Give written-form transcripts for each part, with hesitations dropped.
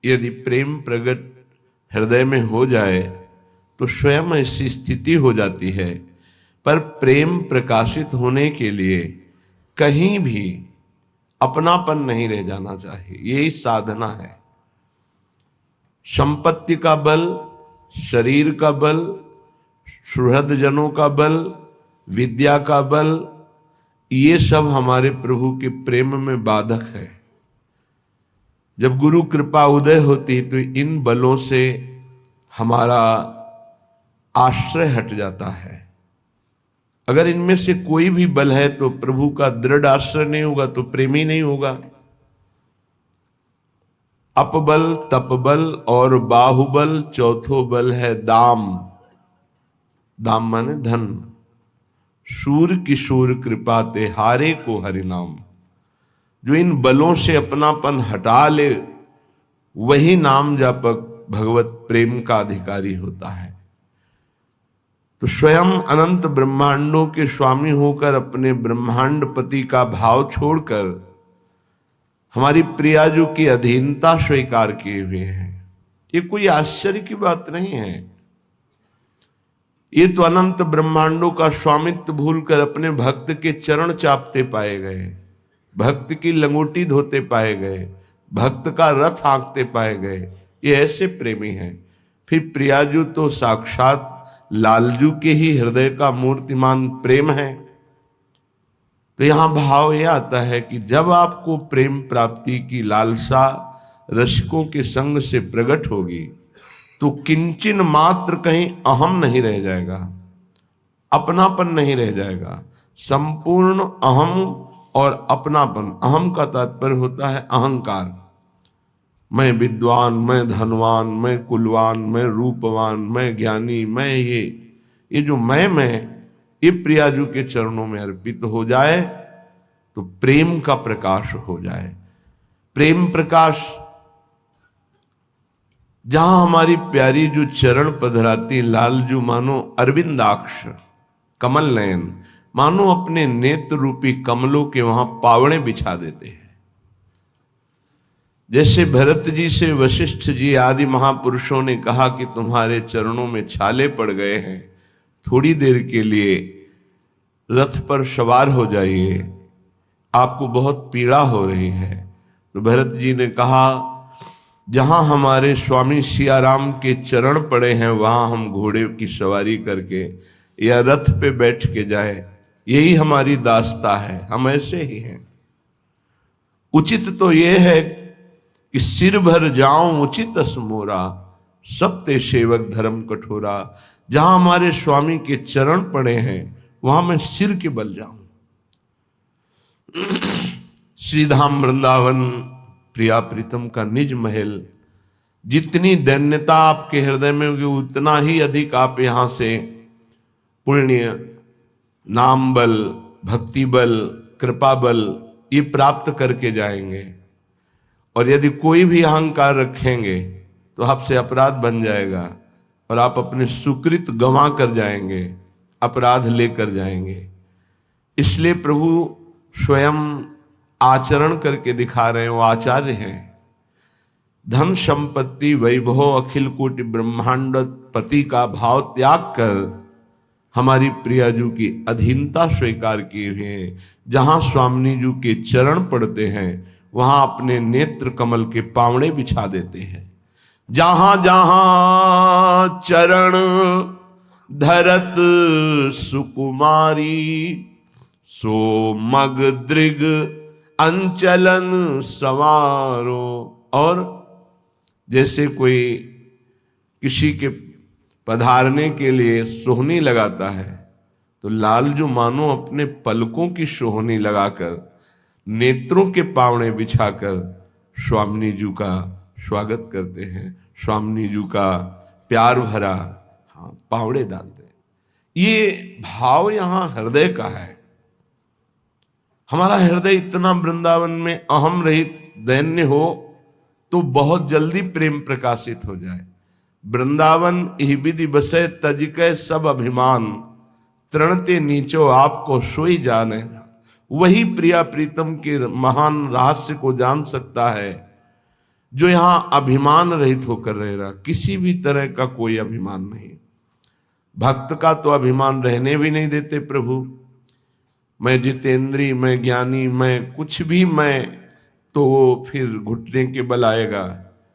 यदि प्रेम प्रकट हृदय में हो जाए तो स्वयं ऐसी स्थिति हो जाती है। पर प्रेम प्रकाशित होने के लिए कहीं भी अपनापन नहीं रह जाना चाहिए, यही साधना है। संपत्ति का बल, शरीर का बल, सुहृदजनों का बल, विद्या का बल, ये सब हमारे प्रभु के प्रेम में बाधक है। जब गुरु कृपा उदय होती तो इन बलों से हमारा आश्रय हट जाता है। अगर इनमें से कोई भी बल है तो प्रभु का दृढ़ आश्रय नहीं होगा तो प्रेम ही नहीं होगा। अपबल, तपबल और बाहुबल, चौथो बल है दाम। दाम माने धन। शूर किशोर कृपा ते हारे को हरिनाम। जो इन बलों से अपनापन हटा ले वही नाम जापक भगवत प्रेम का अधिकारी होता है। तो स्वयं अनंत ब्रह्मांडों के स्वामी होकर अपने ब्रह्मांड पति का भाव छोड़कर हमारी प्रियाजू की अधीनता स्वीकार किए हुए हैं। ये कोई आश्चर्य की बात नहीं है। ये तो अनंत ब्रह्मांडों का स्वामित्व भूलकर अपने भक्त के चरण चापते पाए गए, भक्त की लंगोटी धोते पाए गए, भक्त का रथ हाँकते पाए गए। ये ऐसे प्रेमी हैं। फिर प्रियाजू तो साक्षात लालजू के ही हृदय का मूर्तिमान प्रेम है। तो यहां भाव यह आता है कि जब आपको प्रेम प्राप्ति की लालसा रसिकों के संग से प्रकट होगी तो किंचिन मात्र कहीं अहम नहीं रह जाएगा, अपनापन नहीं रह जाएगा। संपूर्ण अहम और अपनापन, अहम का तात्पर्य होता है अहंकार। मैं विद्वान, मैं धनवान, मैं कुलवान, मैं रूपवान, मैं ज्ञानी, मैं ये जो मैं ये प्रियाजू के चरणों में अर्पित हो जाए तो प्रेम का प्रकाश हो जाए। प्रेम प्रकाश जहां हमारी प्यारी जो चरण पधराती लालजू मानो अरविंदाक्ष कमल नयन, मानो अपने नेत्र रूपी कमलों के वहां पावड़े बिछा देते हैं। जैसे भरत जी से वशिष्ठ जी आदि महापुरुषों ने कहा कि तुम्हारे चरणों में छाले पड़ गए हैं, थोड़ी देर के लिए रथ पर सवार हो जाइए, आपको बहुत पीड़ा हो रही है। तो भरत जी ने कहा जहां हमारे स्वामी सियाराम के चरण पड़े हैं वहां हम घोड़े की सवारी करके या रथ पे बैठ के जाए, यही हमारी दास्ता है। हम ऐसे ही हैं। उचित तो यह है कि सिर भर जाऊं उचित असमोरा, सब ते सेवक धर्म कठोरा। जहां हमारे स्वामी के चरण पड़े हैं वहां मैं सिर के बल जाऊं। श्रीधाम वृंदावन प्रिया प्रीतम का निज महल, जितनी दैन्यता आपके हृदय में होगी उतना ही अधिक आप यहां से पुण्य, नाम बल, भक्ति बल, कृपा बल ये प्राप्त करके जाएंगे। और यदि कोई भी अहंकार रखेंगे तो आपसे अपराध बन जाएगा और आप अपने सुकृत गंवा कर जाएंगे, अपराध लेकर जाएंगे। इसलिए प्रभु स्वयं आचरण करके दिखा रहे हैं, वो आचार्य हैं। धन संपत्ति वैभव अखिल कोटि ब्रह्मांड पति का भाव त्याग कर हमारी प्रियाजू की अधीनता स्वीकार किए हुए हैं। जहां स्वामिनी जू के चरण पड़ते हैं वहां अपने नेत्र कमल के पावड़े बिछा देते हैं। जहां जहां चरण धरत सुकुमारी, सो मग दृग अंचलन सवारो। और जैसे कोई किसी के पधारने के लिए सोहनी लगाता है तो लालजू मानो अपने पलकों की सोहनी लगाकर नेत्रों के पावड़े बिछाकर स्वामिनी जू का स्वागत करते हैं, स्वामिनी जू का प्यार भरा पावड़े डालते हैं। ये भाव यहां हृदय का है। हमारा हृदय इतना वृंदावन में अहम रहित दैन्य हो तो बहुत जल्दी प्रेम प्रकाशित हो जाए। वृंदावन इह विधि बसे तजिके सब अभिमान, तृणते नीचो आपको सोई जाने। वही प्रिया प्रीतम के महान रहस्य को जान सकता है जो यहां अभिमान रहित होकर रह रहा, किसी भी तरह का कोई अभिमान नहीं। भक्त का तो अभिमान रहने भी नहीं देते प्रभु। मैं जितेंद्री, मैं ज्ञानी, मैं कुछ भी, मैं तो वो फिर घुटने के बल आएगा,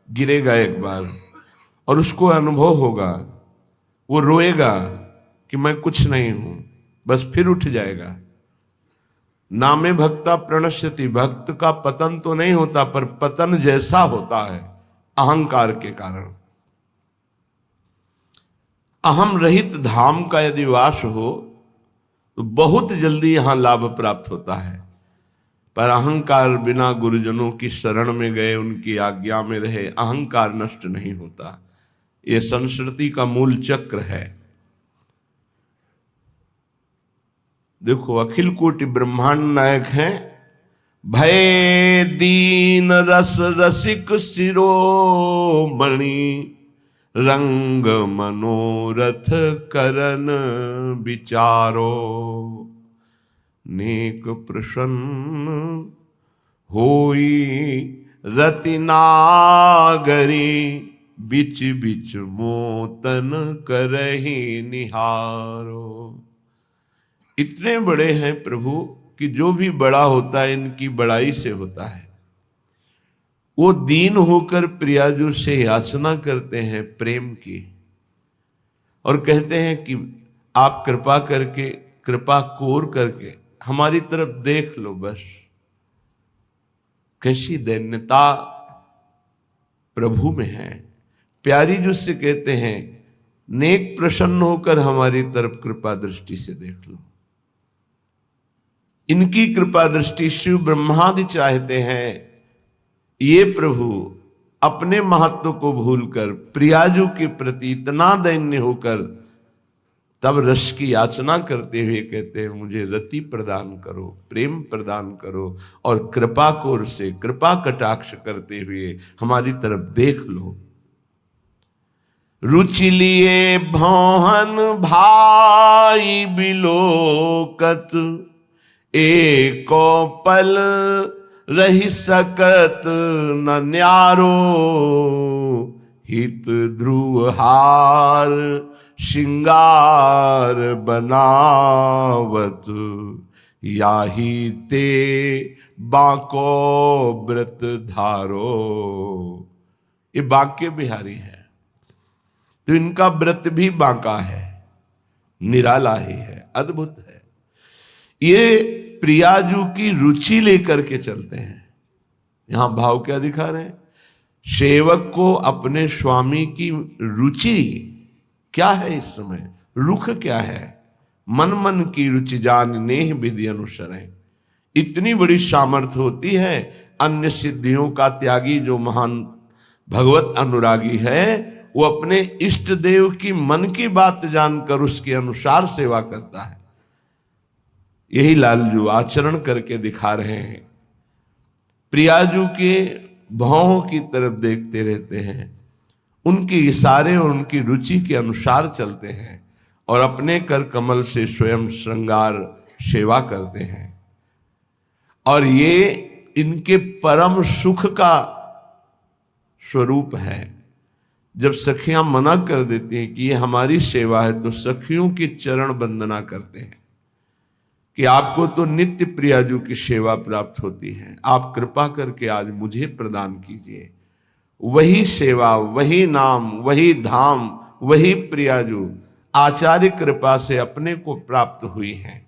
गिरेगा एक बार और उसको अनुभव होगा, वो रोएगा कि मैं कुछ नहीं हूं, बस फिर उठ जाएगा। नामे भक्ता प्रणश्यति, भक्त का पतन तो नहीं होता पर पतन जैसा होता है अहंकार के कारण। अहम रहित धाम का यदि वास हो तो बहुत जल्दी यहां लाभ प्राप्त होता है, पर अहंकार बिना गुरुजनों की शरण में गए, उनकी आज्ञा में रहे, अहंकार नष्ट नहीं होता। यह संस्कृति का मूल चक्र है। देखो, अखिल कोटि ब्रह्मांड नायक हैं, भय दीन रस रसिक शिरोमणि, रंग मनोरथ करन विचारो, नेक प्रसन्न होई रति नागरी, बिच बिच मोतन करहि निहारो। इतने बड़े हैं प्रभु कि जो भी बड़ा होता है इनकी बड़ाई से होता है। वो दीन होकर प्रियाजू से याचना करते हैं प्रेम की, और कहते हैं कि आप कृपा करके, कृपा कोर करके हमारी तरफ देख लो बस। कैसी दैन्यता प्रभु में है। प्यारी जो से कहते हैं, नेक प्रसन्न होकर हमारी तरफ कृपा दृष्टि से देख लो। इनकी कृपा दृष्टि शिव ब्रह्मादि चाहते हैं। ये प्रभु अपने महत्व को भूलकर प्रियाजू के प्रति इतना दैन्य होकर तब रस की याचना करते हुए कहते हैं, मुझे रति प्रदान करो, प्रेम प्रदान करो, और कृपा कोर से कृपा कटाक्ष करते हुए हमारी तरफ देख लो। रुचि लिए भौहन भाई बिलोकत, एको पल रही सकत न न्यारो, हित ध्रुव हार श्रृंगार बनावत, याही ते बांको व्रत धारो। ये बांके बिहारी है तो इनका व्रत भी बांका है, निराला ही है, अद्भुत है। ये प्रियाजू की रुचि लेकर के चलते हैं। यहां भाव क्या दिखा रहे हैं? सेवक को अपने स्वामी की रुचि क्या है, इस समय रुख क्या है? मन मन की रुचि जान नेह विधि अनुसरें। इतनी बड़ी सामर्थ्य होती है। अन्य सिद्धियों का त्यागी जो महान भगवत अनुरागी है, वो अपने इष्ट देव की मन की बात जानकर उसके अनुसार सेवा करता है। यही लालजू आचरण करके दिखा रहे हैं। प्रियाजू के भावों की तरफ देखते रहते हैं, उनके इशारे और उनकी रुचि के अनुसार चलते हैं और अपने कर कमल से स्वयं श्रृंगार सेवा करते हैं। और ये इनके परम सुख का स्वरूप है। जब सखियां मना कर देती हैं कि ये हमारी सेवा है, तो सखियों की चरण वंदना करते हैं कि आपको तो नित्य प्रियाजू की सेवा प्राप्त होती है, आप कृपा करके आज मुझे प्रदान कीजिए। वही सेवा, वही नाम, वही धाम, वही प्रियाजू आचार्य कृपा से अपने को प्राप्त हुई है।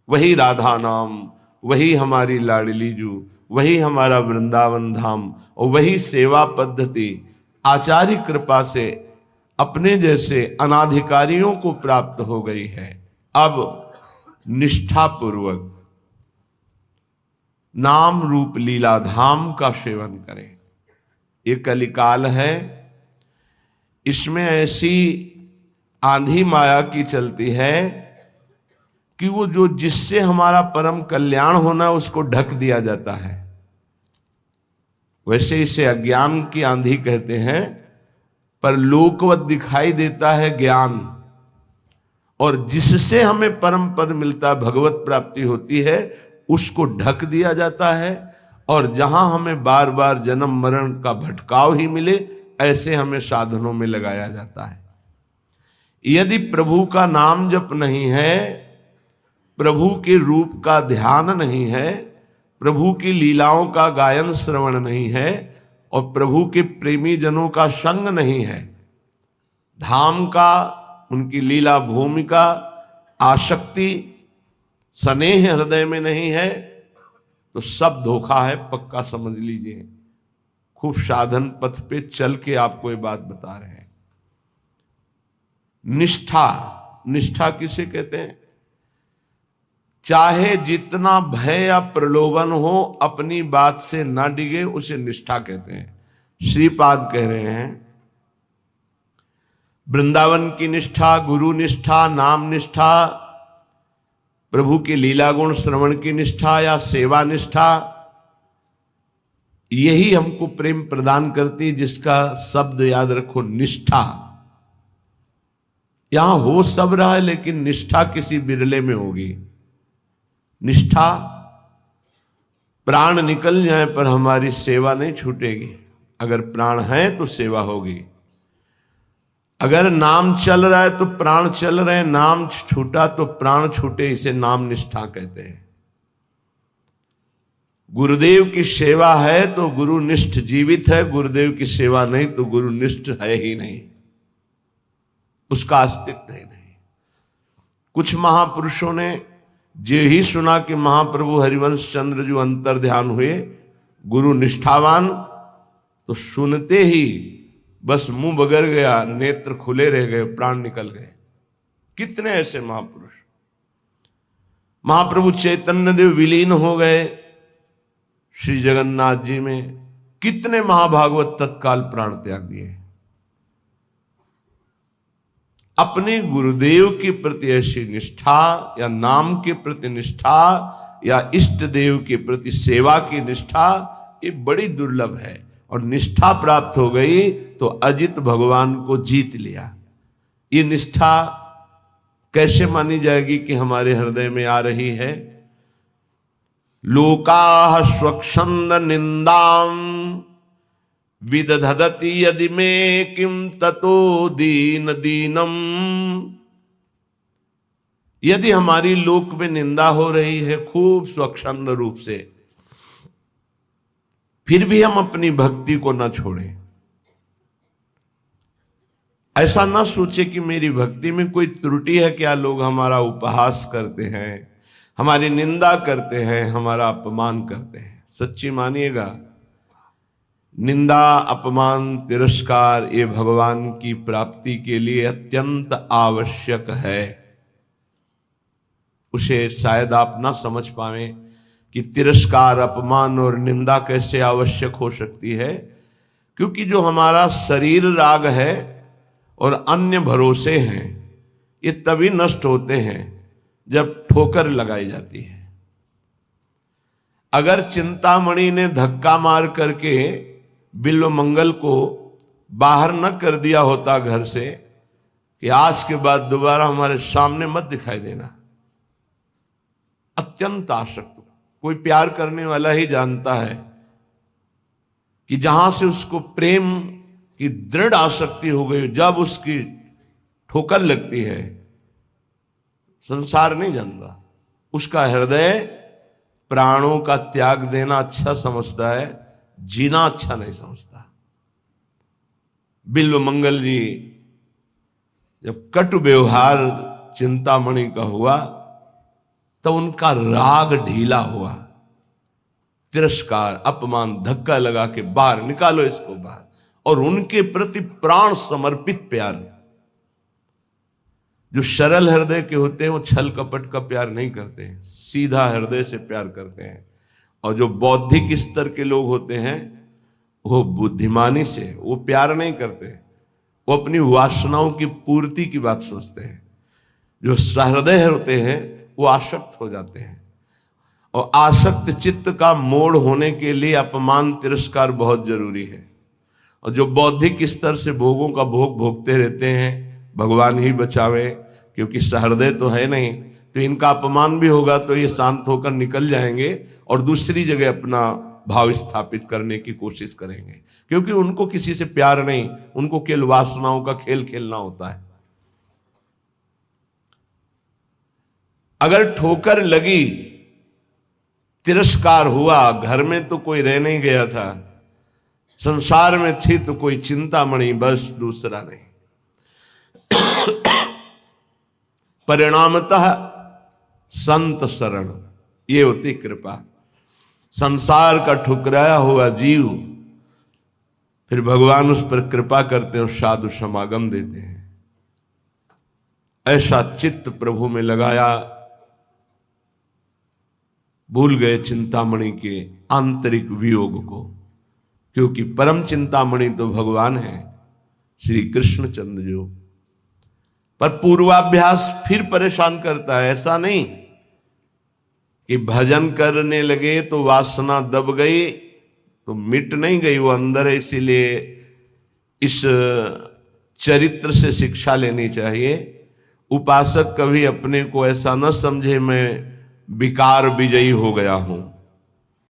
वही राधा नाम, वही हमारी लाडली जू, वही हमारा वृंदावन धाम, और वही सेवा पद्धति आचार्य कृपा से अपने जैसे अनाधिकारियों को प्राप्त हो गई है। अब निष्ठापूर्वक नाम रूप लीला धाम का सेवन करें। ये कलिकाल है, इसमें ऐसी आंधी माया की चलती है कि वो जो जिससे हमारा परम कल्याण होना उसको ढक दिया जाता है। वैसे इसे अज्ञान की आंधी कहते हैं, पर लोकवत दिखाई देता है ज्ञान, और जिससे हमें परम पद मिलता, भगवत प्राप्ति होती है, उसको ढक दिया जाता है और जहां हमें बार बार जन्म मरण का भटकाव ही मिले, ऐसे हमें साधनों में लगाया जाता है। यदि प्रभु का नाम जप नहीं है, प्रभु के रूप का ध्यान नहीं है, प्रभु की लीलाओं का गायन श्रवण नहीं है और प्रभु के प्रेमी जनों का संग नहीं है, धाम का, उनकी लीला भूमि का आसक्ति स्नेह हृदय में नहीं है, तो सब धोखा है, पक्का समझ लीजिए। खूब साधन पथ पे चल के आपको ये बात बता रहे हैं। निष्ठा, निष्ठा किसे कहते हैं? चाहे जितना भय या प्रलोभन हो, अपनी बात से ना डिगे, उसे निष्ठा कहते हैं। श्रीपाद कह रहे हैं वृंदावन की निष्ठा, गुरु निष्ठा, नाम निष्ठा, प्रभु के लीला गुण श्रवण की निष्ठा या सेवा निष्ठा, यही हमको प्रेम प्रदान करती है, जिसका शब्द याद रखो, निष्ठा। यहां हो सब रहा है, लेकिन निष्ठा किसी बिरले में होगी। निष्ठा, प्राण निकल जाए पर हमारी सेवा नहीं छूटेगी। अगर प्राण है तो सेवा होगी। अगर नाम चल रहा है तो प्राण चल रहे हैं, नाम छूटा तो प्राण छूटे, इसे नाम निष्ठा कहते हैं। गुरुदेव की सेवा है तो गुरुनिष्ठ जीवित है, गुरुदेव की सेवा नहीं तो गुरुनिष्ठ है ही नहीं, उसका अस्तित्व ही नहीं। कुछ महापुरुषों ने जो ही सुना कि महाप्रभु हरिवंश चंद्र जो अंतर ध्यान हुए, गुरु निष्ठावान, तो सुनते ही बस मुंह बगर गया, नेत्र खुले रह गए, प्राण निकल गए। कितने ऐसे महापुरुष। महाप्रभु चैतन्य देव विलीन हो गए श्री जगन्नाथ जी में, कितने महाभागवत तत्काल प्राण त्याग दिए। अपने गुरुदेव के प्रति ऐसी निष्ठा या नाम के प्रति निष्ठा या इष्ट देव के प्रति सेवा की निष्ठा, ये बड़ी दुर्लभ है। और निष्ठा प्राप्त हो गई तो अजित भगवान को जीत लिया। ये निष्ठा कैसे मानी जाएगी कि हमारे हृदय में आ रही है? लोकाः स्वच्छंद निंदाम विदधति यदि में किम ततो दीन दीनम। यदि हमारी लोक में निंदा हो रही है खूब स्वच्छंद रूप से, फिर भी हम अपनी भक्ति को न छोड़ें। ऐसा ना सोचे कि मेरी भक्ति में कोई त्रुटि है। क्या लोग हमारा उपहास करते हैं, हमारी निंदा करते हैं, हमारा अपमान करते हैं। सच्ची मानिएगा, निंदा, अपमान, तिरस्कार ये भगवान की प्राप्ति के लिए अत्यंत आवश्यक है। उसे शायद आप ना समझ पाएं कि तिरस्कार, अपमान और निंदा कैसे आवश्यक हो सकती है, क्योंकि जो हमारा शरीर राग है और अन्य भरोसे हैं, ये तभी नष्ट होते हैं जब ठोकर लगाई जाती है। अगर चिंतामणि ने धक्का मार करके बिल्व मंगल को बाहर न कर दिया होता घर से कि आज के बाद दोबारा हमारे सामने मत दिखाई देना, अत्यंत आसक्त, कोई प्यार करने वाला ही जानता है कि जहां से उसको प्रेम की दृढ़ आसक्ति हो गई, जब उसकी ठोकर लगती है, संसार नहीं जानता। उसका हृदय प्राणों का त्याग देना अच्छा समझता है, जीना अच्छा नहीं समझता। बिल्व मंगल जी जब कटु व्यवहार चिंतामणि का हुआ तो उनका राग ढीला हुआ। तिरस्कार, अपमान, धक्का लगा के बाहर निकालो इसको बाहर, और उनके प्रति प्राण समर्पित प्यार। जो सरल हृदय के होते हैं वो छल कपट का प्यार नहीं करते हैं, सीधा हृदय से प्यार करते हैं। और जो बौद्धिक स्तर के लोग होते हैं वो बुद्धिमानी से वो प्यार नहीं करते, वो अपनी वासनाओं की पूर्ति की बात सोचते हैं। जो सहृदय होते हैं वो आसक्त हो जाते हैं, और आसक्त चित्त का मोड़ होने के लिए अपमान, तिरस्कार बहुत जरूरी है। और जो बौद्धिक स्तर से भोगों का भोग भोगते रहते हैं, भगवान ही बचावे, क्योंकि सहृदय तो है नहीं, तो इनका अपमान भी होगा तो ये शांत होकर निकल जाएंगे और दूसरी जगह अपना भाव स्थापित करने की कोशिश करेंगे, क्योंकि उनको किसी से प्यार नहीं, उनको केवल वासनाओं का खेल खेलना होता है। अगर ठोकर लगी, तिरस्कार हुआ, घर में तो कोई रह नहीं गया था, संसार में थी तो कोई चिंतामणि, बस दूसरा नहीं। परिणामतः संत शरण, ये होती कृपा। संसार का ठुकराया हुआ जीव, फिर भगवान उस पर कृपा करते हैं और साधु समागम देते हैं। ऐसा चित्त प्रभु में लगाया, भूल गए चिंतामणि के आंतरिक वियोग को, क्योंकि परम चिंतामणि तो भगवान है, श्री कृष्णचंद्र जो। पर पूर्वाभ्यास फिर परेशान करता है। ऐसा नहीं कि भजन करने लगे तो वासना दब गई तो मिट नहीं गई, वो अंदर है। इसीलिए इस चरित्र से शिक्षा लेनी चाहिए। उपासक कभी अपने को ऐसा न समझे मैं विकार विजयी हो गया हूं।